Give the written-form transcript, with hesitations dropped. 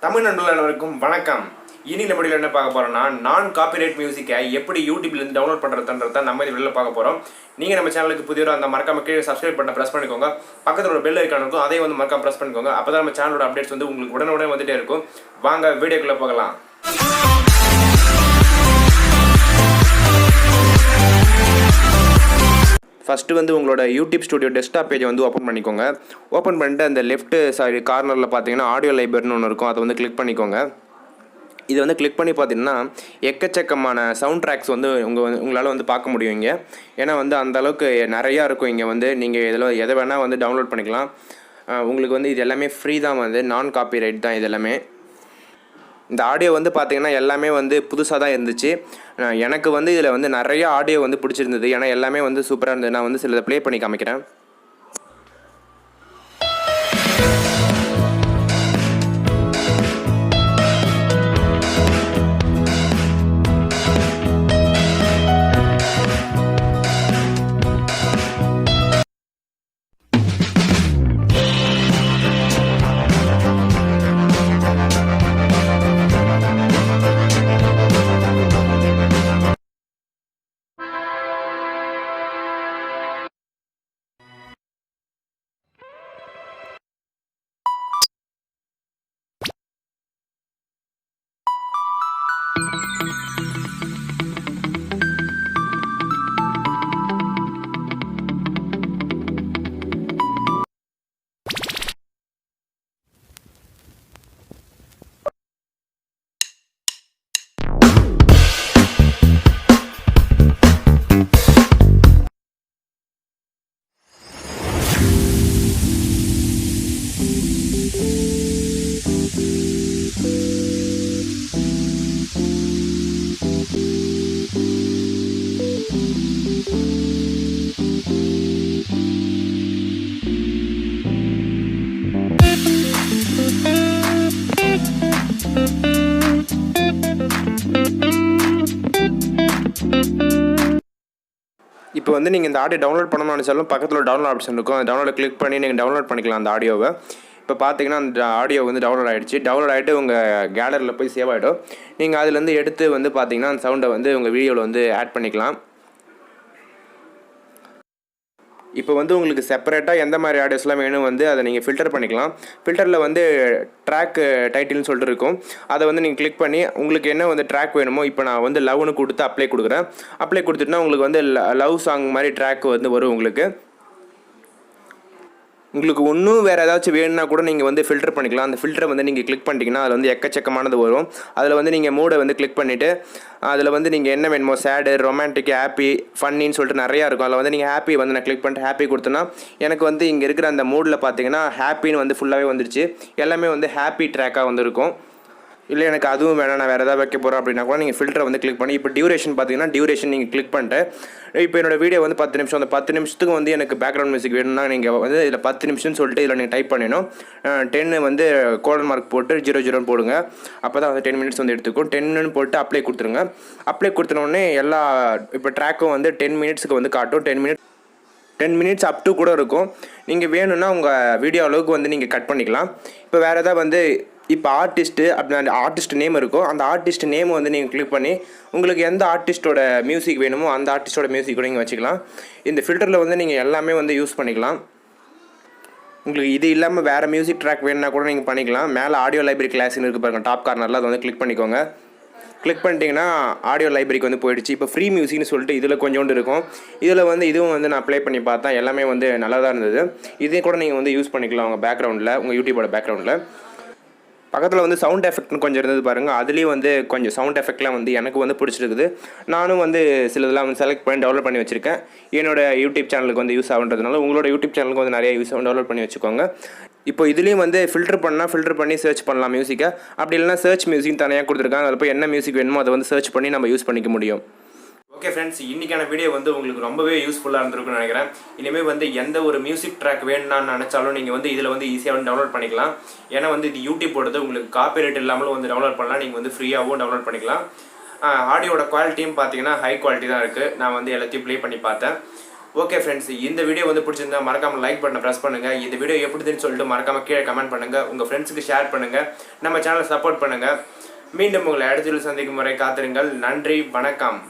தமிழ் நண்பர்கள் அனைவருக்கும் வணக்கம். இனி நம்ம என்ன பார்க்க போறோம்னா நான் காப்பிரைட் மியூசிக்கை எப்படி யூடியூப்ல இருந்து டவுன்லோட் பண்றதுன்றத நம்ம இந்த வீடியோல பார்க்க போறோம். நீங்க நம்ம சேனலுக்கு புதியவரா அந்த மறக்காம கீழே சப்ஸ்கிரைப் பட்டனை பிரஸ் பண்ணிக்கோங்க. பக்கத்துல ஒரு பெல் ஐகான் இருக்கும், அதையும் வந்து மறக்காம பிரஸ் பண்ணிக்கோங்க. அப்பதான் நம்ம சேனலோட அப்டேட்ஸ் வந்து உங்களுக்கு உடனே வந்துட்டே இருக்கும். வாங்க வீடியோக்குள்ள போகலாம். ஃபஸ்ட்டு வந்து உங்களோட யூடியூப் ஸ்டுடியோ டெஸ்க்டாப் பேஜை வந்து ஓப்பன் பண்ணிக்கோங்க. ஓப்பன் பண்ணிட்டு அந்த லெஃப்ட் சைடு கார்னரில் பார்த்தீங்கன்னா ஆடியோ லைப்ரரின்னு ஒன்று இருக்கும், அதை வந்து கிளிக் பண்ணிக்கோங்க. இதை வந்து கிளிக் பண்ணி பார்த்தீங்கன்னா எக்கச்சக்கமான சவுண்ட் ட்ராக்ஸ் வந்து உங்களால் வந்து பார்க்க முடியும் இங்கே. ஏன்னா வந்து அந்தளவுக்கு நிறையா இருக்கும் இங்கே. வந்து நீங்கள் இதில் எதை வேணால் வந்து டவுன்லோட் பண்ணிக்கலாம். உங்களுக்கு வந்து இது எல்லாமே ஃப்ரீ தான், வந்து நான் காப்பிரைட் தான் இது எல்லாமே. இந்த ஆடியோ வந்து பார்த்திங்கன்னா எல்லாமே வந்து புதுசாக தான் இருந்துச்சு. எனக்கு வந்து இதில் வந்து நிறையா ஆடியோ வந்து பிடிச்சிருந்தது. ஏன்னா எல்லாமே வந்து சூப்பராக இருந்தது. நான் வந்து சிலதை ப்ளே பண்ணி காமிக்கிறேன். இப்போ வந்து நீங்கள் இந்த ஆடியோ டவுன்லோட் பண்ணணும்னு நினச்சாலும் பக்கத்தில் டவுன்லோட் ஆப்ஷன் இருக்கும். அந்த டவுன்லோட் கிளிக் பண்ணி நீங்கள் டவுன்லோட் பண்ணிக்கலாம் அந்த ஆடியோவை. இப்போ பார்த்தீங்கன்னா அந்த ஆடியோ வந்து டவுன்லோட் ஆகிடுச்சு. டவுன்லோட் ஆகிட்டு உங்கள் கேலரியில் போய் சேவ் ஆகிடும். நீங்கள் அதுலேருந்து எடுத்து வந்து பார்த்தீங்கன்னா அந்த சவுண்டை வந்து உங்கள் வீடியோவில் வந்து ஆட் பண்ணிக்கலாம். இப்போ வந்து உங்களுக்கு செப்பரேட்டாக எந்த மாதிரி ஆடியோஸ்லாம் வேணும் வந்து அதை நீங்கள் ஃபில்டர் பண்ணிக்கலாம். ஃபில்டரில் வந்து ட்ராக் டைட்டில்னு சொல்லிட்டு இருக்கும். அதை வந்து நீங்கள் கிளிக் பண்ணி உங்களுக்கு என்ன வந்து ட்ராக் வேணுமோ, இப்போ நான் வந்து லவ்னு கொடுத்து அப்ளை கொடுக்குறேன். அப்ளை கொடுத்துட்டுனா உங்களுக்கு வந்து லவ் சாங் மாதிரி ட்ராக் வந்து வரும். உங்களுக்கு இன்னும் வேறு ஏதாச்சும் வேணும்னா கூட நீங்கள் வந்து ஃபில்டர் பண்ணிக்கலாம். அந்த ஃபில்டரை வந்து நீங்கள் கிளிக் பண்ணிட்டீங்கன்னா அதில் வந்து எக்கச்சக்கமானது வரும். அதில் வந்து நீங்கள் மூடை வந்து கிளிக் பண்ணிவிட்டு அதில் வந்து நீங்கள் என்ன வேணுமோ சேடு, ரொமான்டிக், ஹாப்பி, ஃபன்னின்னு சொல்லிட்டு நிறையா இருக்கும். அதில் வந்து நீங்கள் ஹாப்பி வந்து நான் கிளிக் பண்ணிட்டு ஹாப்பி கொடுத்தோன்னா எனக்கு வந்து இங்கே இருக்கிற அந்த மூடில் பார்த்தீங்கன்னா ஹாப்பின்னு வந்து ஃபுல்லாகவே வந்துடுச்சு. எல்லாமே வந்து ஹாப்பி ட்ராக்காக வந்துருக்கும். இல்லை எனக்கு அதுவும் வேணாம், நான் வேறு ஏதாவது வைக்க போகிறோம் அப்படின்னா கூட நீங்கள் ஃபில்டரை வந்து கிளிக் பண்ணி இப்போ டியூரேஷன் பார்த்தீங்கன்னா டியூரேஷன் நீங்கள் கிளிக் பண்ணிட்டு இப்போ என்னோடய வீடியோ வந்து 10 நிமிஷம். அந்த 10 நிமிஷத்துக்கு வந்து எனக்கு பேக்ரவுண்ட் மியூசிக் வேணும்னா நீங்கள் வந்து இதில் 10 நிமிஷம்னு சொல்லிட்டு இதில் நீங்கள் டைப் பண்ணிடணும். 10 வந்து கோலன் மார்க் போட்டு 00 போடுங்க. அப்போ தான் வந்து 10 மினிட்ஸ் வந்து எடுத்துக்கும். 10ன்னு போட்டு அப்ளை கொடுத்துருங்க. அப்ளை கொடுத்துனோடனே எல்லா இப்போ ட்ராக்கும் வந்து 10 மினிட்ஸுக்கு வந்து காட்டும். 10 மினிட்ஸ் அப் டு கூட இருக்கும். நீங்கள் வேணும்னா உங்கள் வீடியோ அளவுக்கு வந்து நீங்கள் கட் பண்ணிக்கலாம். இப்போ வேறு எதாவது வந்து இப்போ ஆர்டிஸ்ட்டு அப்படி அந்த ஆர்டிஸ்ட் நேம் இருக்கும். அந்த ஆர்டிஸ்ட் நேம் வந்து நீங்கள் கிளிக் பண்ணி உங்களுக்கு எந்த ஆர்டிஸ்ட்டோட மியூசிக் வேணுமோ அந்த ஆர்டிஸ்ட்டோட மியூசிக் கூட நீங்கள் வச்சுக்கலாம். இந்த ஃபில்டரில் வந்து நீங்கள் எல்லாமே வந்து யூஸ் பண்ணிக்கலாம். உங்களுக்கு இது இல்லாமல் வேறு மியூசிக் ட்ராக் வேணுன்னா கூட நீங்கள் பண்ணிக்கலாம். மேலே ஆடியோ லைப்ரரி கிளாஸ்ன்னு இருக்குது பாருங்கள், டாப் கார்னரில் அதை வந்து கிளிக் பண்ணிக்கோங்க. கிளிக் பண்ணிட்டீங்கன்னா ஆடியோ லைப்ரரிக்கு வந்து போயிடுச்சு. இப்போ ஃப்ரீ மியூசிக்னு சொல்லிட்டு இதில் கொஞ்சோண்டு இருக்கும். இதில் வந்து இதுவும் வந்து நான் ப்ளே பண்ணி பார்த்தா எல்லாமே வந்து நல்லா தான் இருந்தது. இதே கூட நீங்கள் வந்து யூஸ் பண்ணிக்கலாம் உங்கள் பேக்ரவுண்டில், உங்கள் யூடியூபோட பேக்ரவுண்டில். பக்கத்தில் வந்து சவுண்ட் எஃபெக்ட்னு கொஞ்சம் இருந்தது பாருங்கள். அதுலேயும் வந்து கொஞ்சம் சவுண்ட் எஃபெக்ட்லாம் வந்து எனக்கு வந்து பிடிச்சிருக்குது. நானும் வந்து சிலதெல்லாம் வந்து செலக்ட் பண்ணி டெவலப் பண்ணி வச்சுருக்கேன். என்னோடய யூடியூப் சேனலுக்கு வந்து யூஸ் ஆகுன்றதுனால உங்களோட யூடியூப் சேனலுக்கு வந்து நிறைய டெவலப் பண்ணி வச்சுக்கோங்க. இப்போ இதுலேயும் வந்து ஃபில்டர் பண்ணி சர்ச் பண்ணலாம் மியூசிக்கை. அப்படி இல்லைனா சர்ச் மியூசிக் தனியாக கொடுத்துருக்காங்க. அதில் போய் என்ன மியூசிக் வேணுமோ அதை வந்து சர்ச் பண்ணி நம்ம யூஸ் பண்ணிக்க முடியும். ஓகே ஃப்ரெண்ட்ஸ், இன்றைக்கான வீடியோ வந்து உங்களுக்கு ரொம்பவே யூஸ்ஃபுல்லாக இருந்திருக்குன்னு நினைக்கிறேன். இனிமேல் வந்து எந்த ஒரு மியூசிக் ட்ராக் வேணும்னு நினச்சாலும் நீங்கள் வந்து இதில் வந்து ஈஸியாக வந்து டவுன்லோட் பண்ணிக்கலாம். ஏன்னா வந்து இது யூடியூபோடது, உங்களுக்கு காப்பிரைட் இல்லாமலும் வந்து டவுன்லோட் பண்ணலாம். நீங்கள் வந்து ஃப்ரீயாகவும் டவுன்லோட் பண்ணிக்கலாம். ஆடியோட குவாலிட்டியும் பார்த்தீங்கன்னா ஹை குவாலிட்டி தான் இருக்குது. நான் வந்து எல்லாத்தையும் ப்ளே பண்ணி பார்த்தேன். ஓகே ஃப்ரெண்ட்ஸ், இந்த வீடியோ வந்து பிடிச்சிருந்தா மறக்காமல் லைக் பட்டனை ப்ரெஸ் பண்ணுங்கள். இந்த வீடியோ எப்படின்னு சொல்லிட்டு மறக்காமல் கீழே கமெண்ட் பண்ணுங்கள். உங்கள் ஃப்ரெண்ட்ஸுக்கு ஷேர் பண்ணுங்கள். நம்ம சேனலை சப்போர்ட் பண்ணுங்கள். மீண்டும் உங்களை அடுத்த சந்திக்கும் முறை காத்திருங்கள். நன்றி, வணக்கம்.